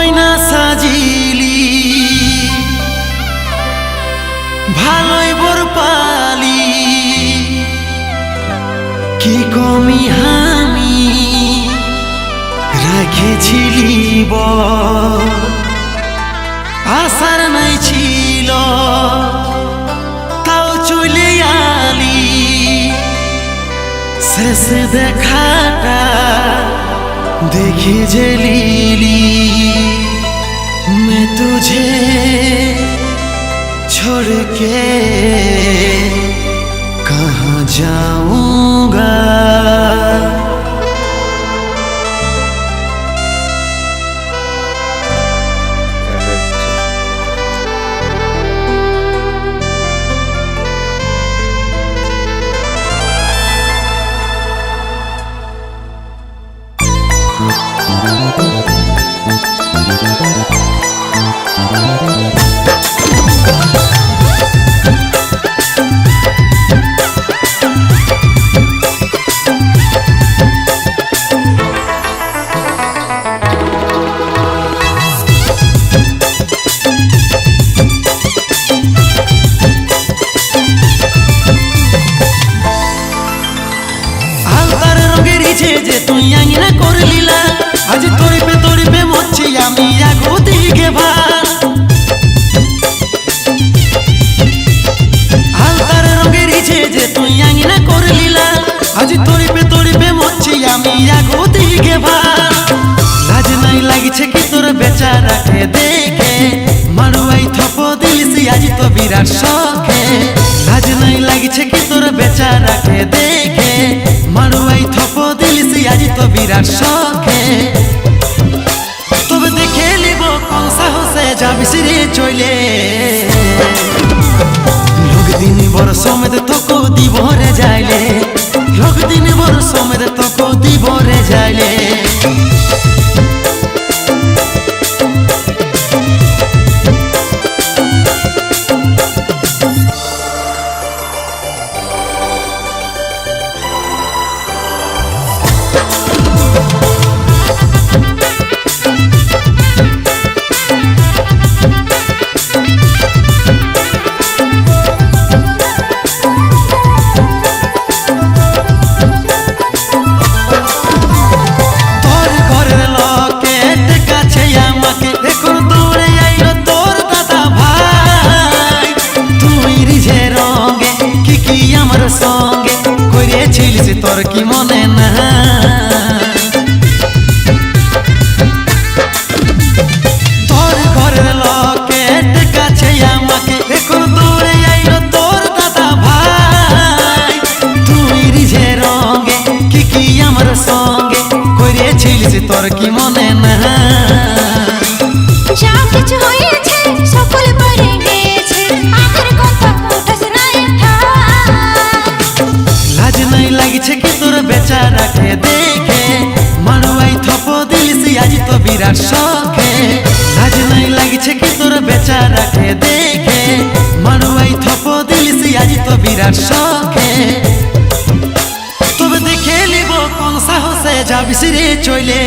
গয়না সাজিলি ভালোই বর পালি কি কমি আমি রাখেছিলি আশার নাই ছিল তাও চলে আলি শেষ দেখাটা देखी जलीली मैं तुझे छोड़ के कहाँ जाऊंगा। যে তুই আঙিনা করে লীলা আজ তরিপে মরছি আমি আগো দিকে ভার হালদার রঙের ইচ্ছে যে তুই আঙিনা করে লীলা আজ তরিপে মরছি আমি আগো দিকে ভার লাজ নাই লাগছে কি তোর বেচারাকে দেখে মারুয়াই থপ দিলিসি আজ তো বিরাট শখে লাজ নাই লাগছে কি তোর বেচারাকে দেখে মারুয়াই থপ দিলিসি আজ তো বিরাট শখে তবে দেখে লিব কোন সাহসে যাবিস রে চলে লোক দিন বর সমেত তোকে দিব রে যাইলে লোক দিন বর সমেত তোকে দিব রে যাইলে সঙ্গে করেছিলিস তোর কি মনে না তোর ঘরের লোকের কাছে আমাকে এখন দৌড়ে আইলো তোর দাদা ভাই তুই রিঝে রঙে কি আমার সঙ্গে করেছিলিস তোর কি মনে না যা কিছু হয়েছে সকল পড়ে গেছে আগের কথা উঠাস না লাগছে কি তোর বেচারাকে দেখে মারুয়াই থপ দিলিসি আজ তো বিরাট শখে লাজ নাই লাগছে কি তোর বেচারাকে দেখে মারুয়াই থপ দিলিসি আজ তো বিরাট শখে তবে দেখে লিব কোন সাহসে যাবিস রে চলে